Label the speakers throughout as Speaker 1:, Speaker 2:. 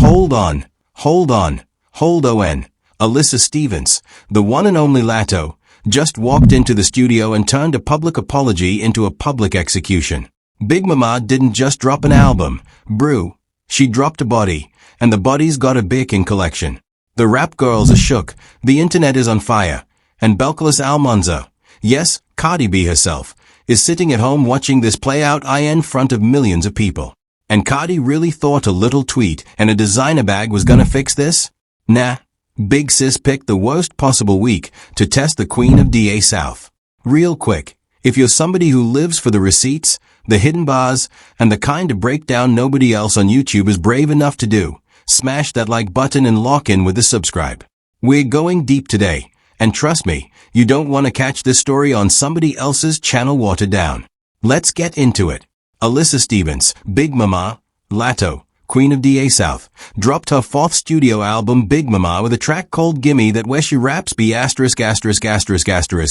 Speaker 1: Hold on, hold on, hold on. Alyssa Stevens, the one and only Latto, just walked into the studio and turned a public apology into a public execution. Big Mama didn't just drop an album, brew. She dropped a body, and the body's got a Birkin collection. The rap girls are shook, the internet is on fire, and Belcalis Almanza, yes, Cardi B herself, is sitting at home watching this play out in front of millions of people. And Cardi really thought a little tweet and a designer bag was gonna fix this? Nah. Big Sis picked the worst possible week to test the Queen of DA South. Real quick, if you're somebody who lives for the receipts, the hidden bars, and the kind of breakdown nobody else on YouTube is brave enough to do, smash that like button and lock in with the subscribe. We're going deep today, and trust me, you don't want to catch this story on somebody else's channel watered down. Let's get into it. Alyssa Stevens, Big Mama, Latto, Queen of DA South, dropped her fourth studio album Big Mama with a track called Gimme that where she raps B********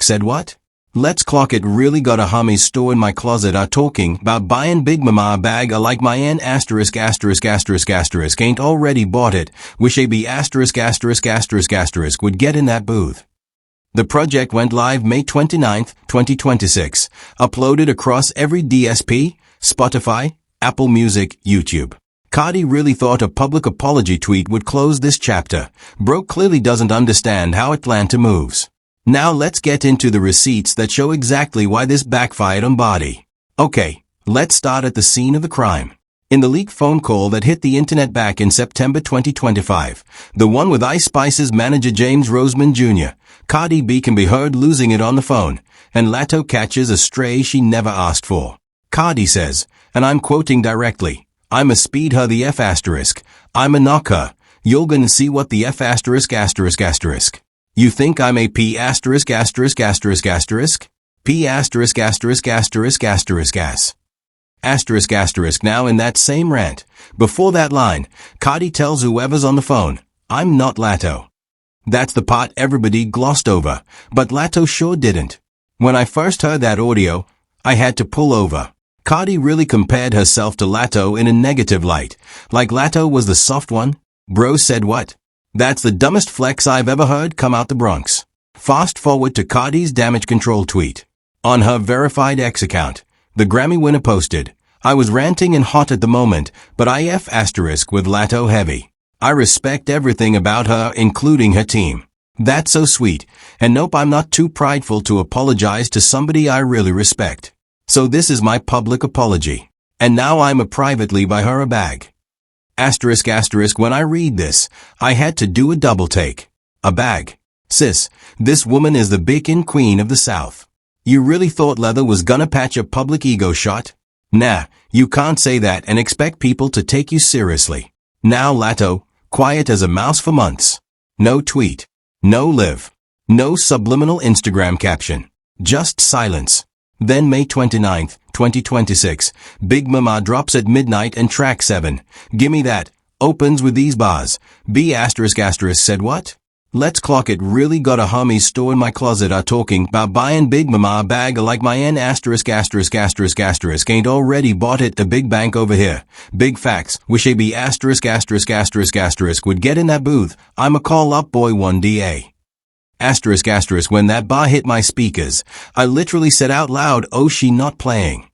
Speaker 1: said what? Let's clock it really got a homies store in my closet are talking about buying Big Mama a bag a like my aunt ****** ain't already bought it, wish a B****** would get in that booth. The project went live May 29, 2026, uploaded across every DSP, Spotify, Apple Music, YouTube. Cardi really thought a public apology tweet would close this chapter. Bro clearly doesn't understand how Atlanta moves. Now let's get into the receipts that show exactly why this backfired on Body. Okay, let's start at the scene of the crime. In the leaked phone call that hit the internet back in September 2025, the one with Ice Spice's manager James Roseman Jr., Cardi B can be heard losing it on the phone, and Latto catches a stray she never asked for. Cardi says, and I'm quoting directly, "I'm a speed her the F***, I'm a knock her, you're gonna see what the F***. You think I'm a P******? P****** Now in that same rant, before that line, Cardi tells whoever's on the phone, I'm not Latto. That's the part everybody glossed over, but Latto sure didn't. When I first heard that audio, I had to pull over. Cardi really compared herself to Latto in a negative light, like Latto was the soft one. Bro said what? That's the dumbest flex I've ever heard come out the Bronx. Fast forward to Cardi's damage control tweet. On her verified X account, the Grammy winner posted, I was ranting and hot at the moment, but I F** with Latto heavy. I respect everything about her, including her team. That's so sweet, and nope, I'm not too prideful to apologize to somebody I really respect. So this is my public apology. And now I'm a privately buy her a bag. When I read this, I had to do a double take. A bag. Sis, this woman is the Birkin Queen of the South. You really thought leather was gonna patch a public ego shot? Nah, you can't say that and expect people to take you seriously. Now Latto, quiet as a mouse for months. No tweet. No live. No subliminal Instagram caption. Just silence. Then May 29, 2026, Big Mama drops at midnight and track 7, Gimme That, opens with these bars. B**** said what? Let's clock it really got a homies store in my closet are talking about buying Big Mama a bag like my aunt ***** ain't already bought it, the big bank over here. Big facts, wish a B**** would get in that booth, I'ma call up boy 1DA. When that bar hit my speakers, I literally said out loud, oh she not playing.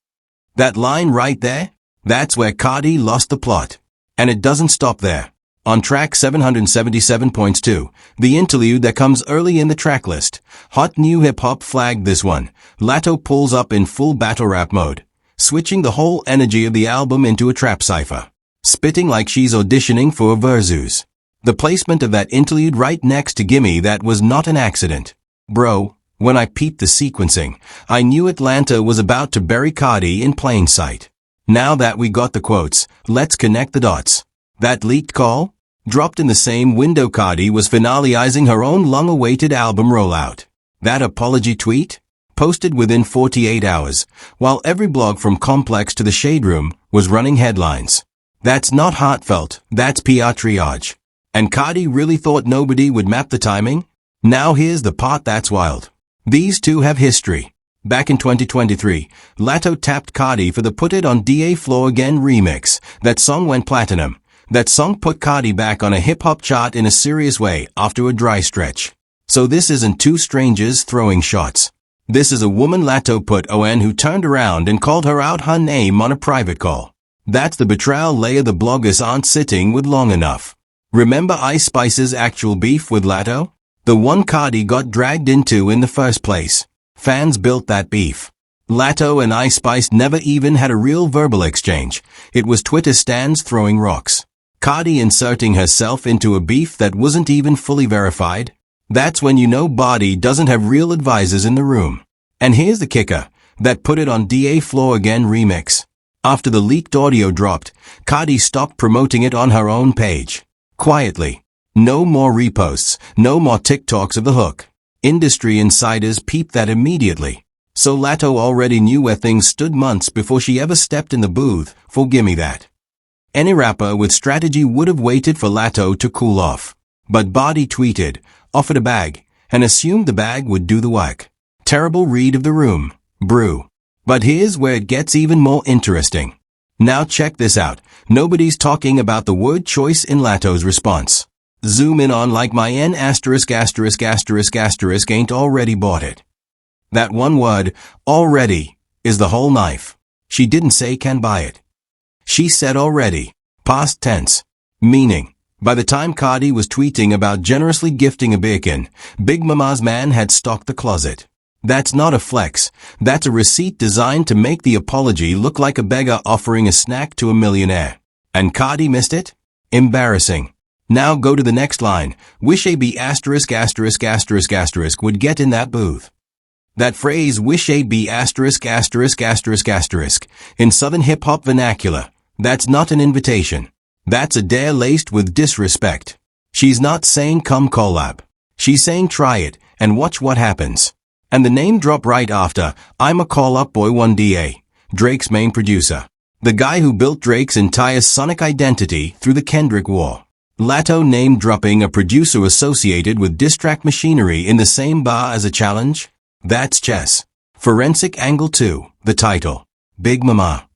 Speaker 1: That line right there? That's where Cardi lost the plot. And it doesn't stop there. On track 777.2, the interlude that comes early in the track list, Hot New Hip Hop flagged this one. Latto pulls up in full battle rap mode, switching the whole energy of the album into a trap cypher. Spitting like she's auditioning for a Versus. The placement of that interlude right next to Gimme That was not an accident. Bro, when I peeped the sequencing, I knew Atlanta was about to bury Cardi in plain sight. Now that we got the quotes, let's connect the dots. That leaked call? Dropped in the same window Cardi was finalizing her own long-awaited album rollout. That apology tweet? Posted within 48 hours, while every blog from Complex to the Shade Room was running headlines. That's not heartfelt, that's PR triage. And Cardi really thought nobody would map the timing? Now here's the part that's wild. These two have history. Back in 2023, Latto tapped Cardi for the Put It On DA Floor Again remix. That song went platinum. That song put Cardi back on a hip-hop chart in a serious way after a dry stretch. So this isn't two strangers throwing shots. This is a woman Latto put on who turned around and called her out her name on a private call. That's the betrayal layer the bloggers aren't sitting with long enough. Remember Ice Spice's actual beef with Latto? The one Cardi got dragged into in the first place. Fans built that beef. Latto and Ice Spice never even had a real verbal exchange. It was Twitter stans throwing rocks. Cardi inserting herself into a beef that wasn't even fully verified. That's when you know Bardi doesn't have real advisors in the room. And here's the kicker. That Put It On DA Floor Again remix. After the leaked audio dropped, Cardi stopped promoting it on her own page. Quietly. No more reposts, no more TikToks of the hook. Industry insiders peeped that immediately. So Latto already knew where things stood months before she ever stepped in the booth for Gimme That. Any rapper with strategy would have waited for Latto to cool off. But Bardi tweeted, offered a bag, and assumed the bag would do the work. Terrible read of the room. Brew. But here's where it gets even more interesting. Now check this out. Nobody's talking about the word choice in Latto's response. Zoom in on like my N***** ain't already bought it. That one word, already, is the whole knife. She didn't say can buy it. She said already. Past tense. Meaning, by the time Cardi was tweeting about generously gifting a Birkin, Big Mama's man had stocked the closet. That's not a flex. That's a receipt designed to make the apology look like a beggar offering a snack to a millionaire. And Cardi missed it? Embarrassing. Now go to the next line. Wish a B*** would get in that booth. That phrase wish a B** in Southern hip-hop vernacular. That's not an invitation. That's a dare laced with disrespect. She's not saying come collab. She's saying try it and watch what happens. And the name drop right after, I'm a call-up boy 1DA, Drake's main producer. The guy who built Drake's entire sonic identity through the Kendrick War. Latto name-dropping a producer associated with diss track machinery in the same bar as a challenge? That's chess. Forensic Angle 2, the title. Big Mama.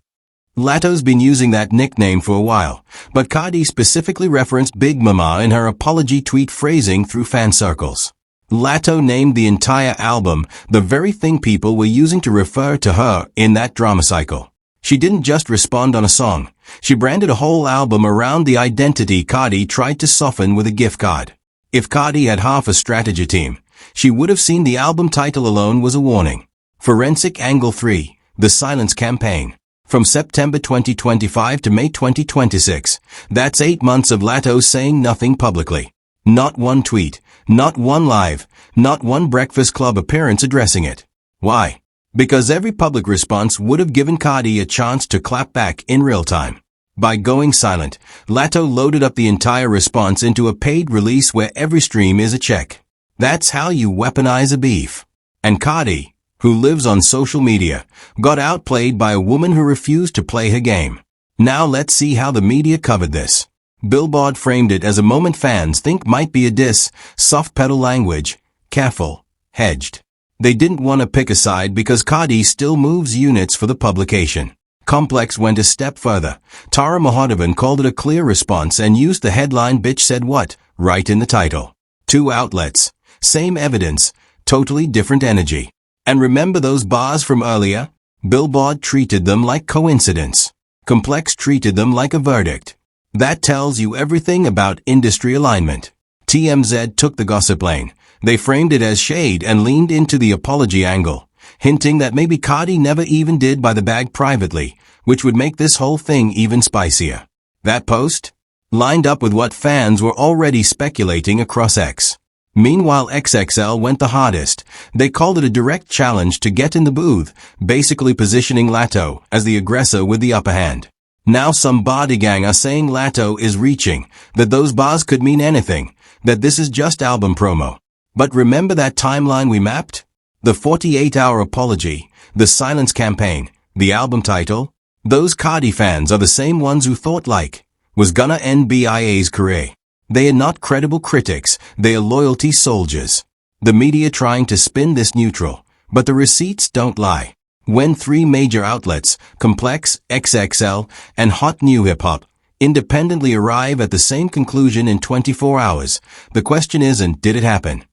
Speaker 1: Latto's been using that nickname for a while, but Cardi specifically referenced Big Mama in her apology tweet phrasing through fan circles. Latto named the entire album the very thing people were using to refer to her in that drama cycle. She didn't just respond on a song. She branded a whole album around the identity Cardi tried to soften with a gift card. If Cardi had half a strategy team, she would have seen the album title alone was a warning. Forensic Angle 3, The Silence Campaign. From September 2025 to May 2026, that's 8 months of Latto saying nothing publicly. Not one tweet, not one live, not one Breakfast Club appearance addressing it. Why? Because every public response would have given Cardi a chance to clap back in real time. By going silent, Latto loaded up the entire response into a paid release where every stream is a check. That's how you weaponize a beef. And Cardi, who lives on social media, got outplayed by a woman who refused to play her game. Now let's see how the media covered this. Billboard framed it as a moment fans think might be a diss, soft pedal language, careful, hedged. They didn't want to pick a side because Cardi still moves units for the publication. Complex went a step further. Tara Mahadevan called it a clear response and used the headline "Bitch said what?" right in the title. 2 outlets. Same evidence, totally different energy. And remember those bars from earlier? Billboard treated them like coincidence. Complex treated them like a verdict. That tells you everything about industry alignment. TMZ took the gossip lane. They framed it as shade and leaned into the apology angle, hinting that maybe Cardi never even did buy the bag privately, which would make this whole thing even spicier. That post? Lined up with what fans were already speculating across X. Meanwhile, XXL went the hardest. They called it a direct challenge to get in the booth, basically positioning Latto as the aggressor with the upper hand. Now some bodygang are saying Latto is reaching, that those bars could mean anything, that this is just album promo. But remember that timeline we mapped? The 48-hour apology, the silence campaign, the album title? Those Cardi fans are the same ones who thought like, was gonna end BIA's career. They are not credible critics, they are loyalty soldiers. The media trying to spin this neutral, but the receipts don't lie. When 3 major outlets, Complex, XXL, and Hot New Hip Hop, independently arrive at the same conclusion in 24 hours. The question isn't, did it happen?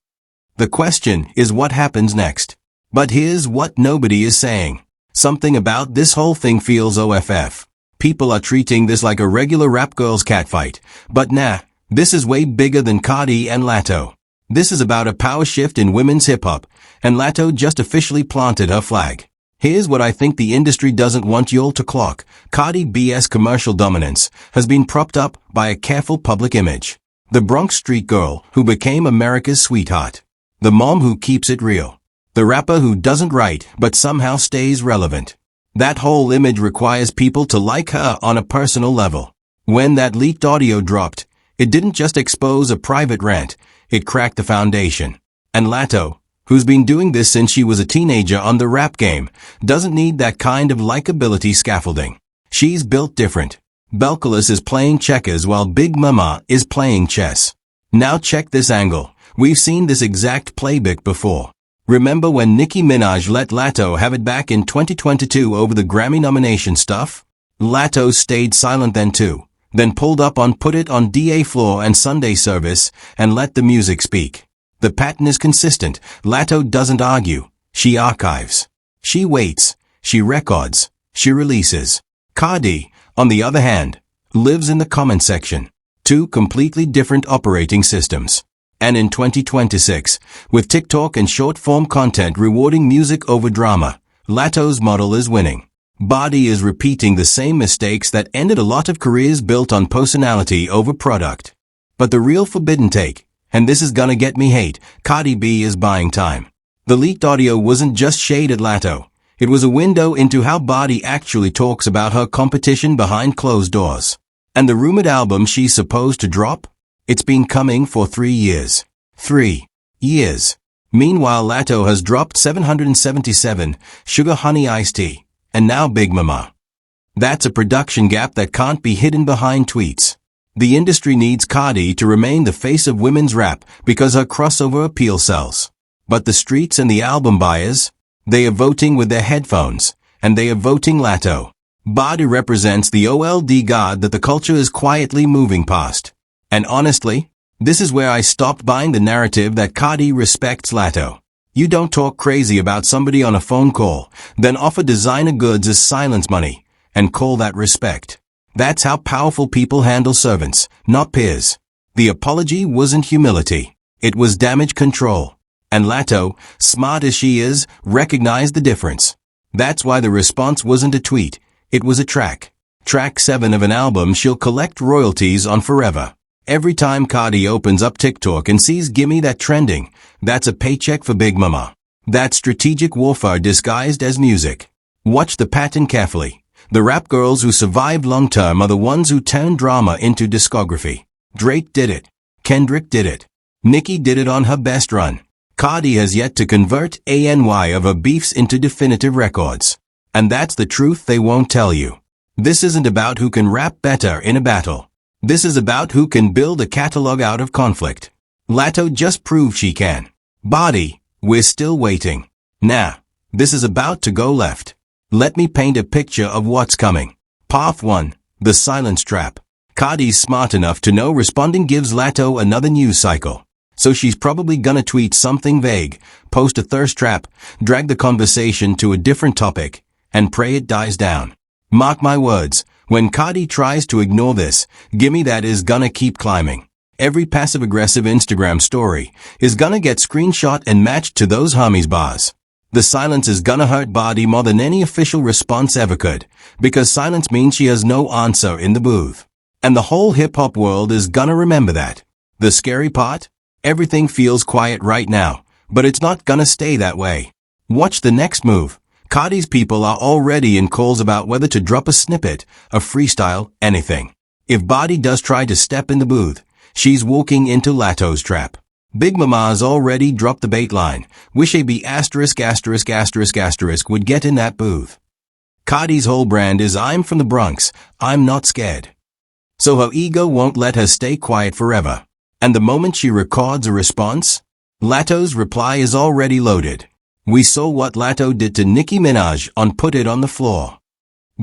Speaker 1: The question is, what happens next? But here's what nobody is saying. Something about this whole thing feels OFF. People are treating this like a regular rap girls catfight. But nah, this is way bigger than Cardi and Latto. This is about a power shift in women's hip-hop, and Latto just officially planted her flag. Here's what I think the industry doesn't want y'all to clock. Cardi B's commercial dominance has been propped up by a careful public image. The Bronx street girl who became America's sweetheart. The mom who keeps it real. The rapper who doesn't write but somehow stays relevant. That whole image requires people to like her on a personal level. When that leaked audio dropped, it didn't just expose a private rant, it cracked the foundation. And Latto, who's been doing this since she was a teenager on the rap game, doesn't need that kind of likability scaffolding. She's built different. Backlash is playing checkers while Big Mama is playing chess. Now check this angle. We've seen this exact playbook before. Remember when Nicki Minaj let Latto have it back in 2022 over the Grammy nomination stuff? Latto stayed silent then too, then pulled up on Put It on DA Floor and Sunday Service and let the music speak. The pattern is consistent. Latto doesn't argue. She archives. She waits. She records. She releases. Cardi, on the other hand, lives in the comment section. Two completely different operating systems. And in 2026, with TikTok and short-form content rewarding music over drama, Latto's model is winning. Cardi is repeating the same mistakes that ended a lot of careers built on personality over product. But the real forbidden take, and this is gonna get me hate, Cardi B is buying time. The leaked audio wasn't just shade at Latto. It was a window into how Cardi actually talks about her competition behind closed doors. And the rumored album she's supposed to drop? It's been coming for 3 years. 3 years. Meanwhile, Latto has dropped 777, Sugar Honey Iced Tea, and now Big Mama. That's a production gap that can't be hidden behind tweets. The industry needs Cardi to remain the face of women's rap because her crossover appeal sells. But the streets and the album buyers, they are voting with their headphones, and they are voting Latto. Cardi represents the old guard that the culture is quietly moving past. And honestly, this is where I stopped buying the narrative that Cardi respects Latto. You don't talk crazy about somebody on a phone call, then offer designer goods as silence money, and call that respect. That's how powerful people handle servants, not peers. The apology wasn't humility. It was damage control. And Latto, smart as she is, recognized the difference. That's why the response wasn't a tweet. It was a track. Track 7 of an album she'll collect royalties on forever. Every time Cardi opens up TikTok and sees Gimme That trending, that's a paycheck for Big Mama. That's strategic warfare disguised as music. Watch the pattern carefully. The rap girls who survived long-term are the ones who turned drama into discography. Drake did it. Kendrick did it. Nicki did it on her best run. Cardi has yet to convert ANY of her beefs into definitive records. And that's the truth they won't tell you. This isn't about who can rap better in a battle. This is about who can build a catalog out of conflict. Latto just proved she can. Cardi, we're still waiting. Nah, this is about to go left. Let me paint a picture of what's coming. Path 1, the silence trap. Cardi's smart enough to know responding gives Latto another news cycle. So she's probably gonna tweet something vague, post a thirst trap, drag the conversation to a different topic, and pray it dies down. Mark my words. When Cardi tries to ignore this, Gimme That is gonna keep climbing. Every passive-aggressive Instagram story is gonna get screenshot and matched to those homies bars. The silence is gonna hurt Cardi more than any official response ever could, because silence means she has no answer in the booth. And the whole hip-hop world is gonna remember that. The scary part? Everything feels quiet right now, but it's not gonna stay that way. Watch the next move. Cardi's people are already in calls about whether to drop a snippet, a freestyle, anything. If Cardi does try to step in the booth, she's walking into Latto's trap. Big Mama's already dropped the bait line. Wish a B asterisk would get in that booth. Cardi's whole brand is I'm from the Bronx, I'm not scared. So her ego won't let her stay quiet forever. And the moment she records a response, Latto's reply is already loaded. We saw what Latto did to Nicki Minaj on Put It on the Floor.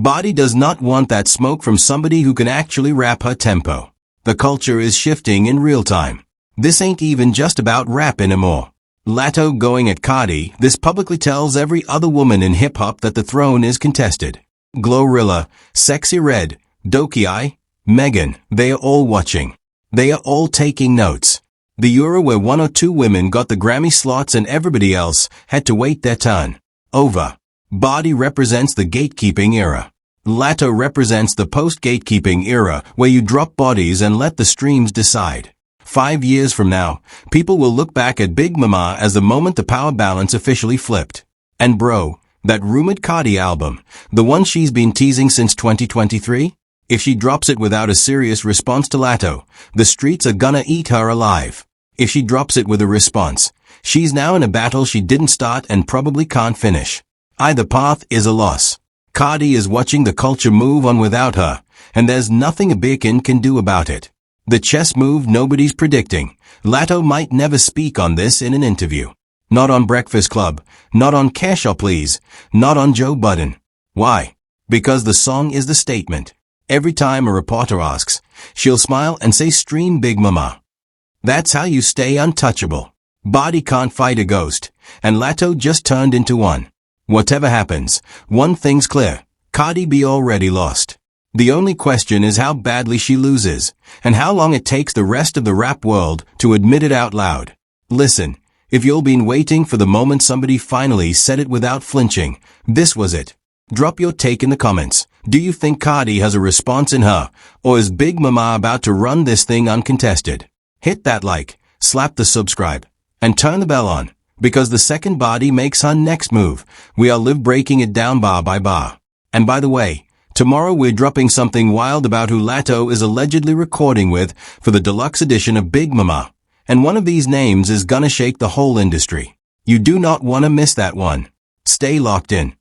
Speaker 1: Body does not want that smoke from somebody who can actually rap her tempo. The culture is shifting in real time. This ain't even just about rap anymore. Latto going at Cardi, this publicly tells every other woman in hip-hop that the throne is contested. Glorilla, Sexy Red, Doki, Megan, they are all watching. They are all taking notes. The era where one or two women got the Grammy slots and everybody else had to wait their turn. Over. Body represents the gatekeeping era. Latto represents the post-gatekeeping era where you drop bodies and let the streams decide. 5 years from now, people will look back at Big Mama as the moment the power balance officially flipped. And bro, that rumored Cardi album, the one she's been teasing since 2023? If she drops it without a serious response to Latto, the streets are gonna eat her alive. If she drops it with a response, she's now in a battle she didn't start and probably can't finish. Either path is a loss. Cardi is watching the culture move on without her, and there's nothing a beacon can do about it. The chess move nobody's predicting. Latto might never speak on this in an interview. Not on Breakfast Club, not on Cash or Please, not on Joe Budden. Why? Because the song is the statement. Every time a reporter asks, she'll smile and say stream Big Mama. That's how you stay untouchable. Body can't fight a ghost, and Latto just turned into one. Whatever happens, one thing's clear. Cardi B already lost. The only question is how badly she loses, and how long it takes the rest of the rap world to admit it out loud. Listen, if you've been waiting for the moment somebody finally said it without flinching, this was it. Drop your take in the comments. Do you think Cardi has a response in her, or is Big Mama about to run this thing uncontested? Hit that like, slap the subscribe, and turn the bell on, because the second Body makes her next move, we are live breaking it down bar by bar. And by the way, tomorrow we're dropping something wild about who Latto is allegedly recording with for the deluxe edition of Big Mama. And one of these names is gonna shake the whole industry. You do not want to miss that one. Stay locked in.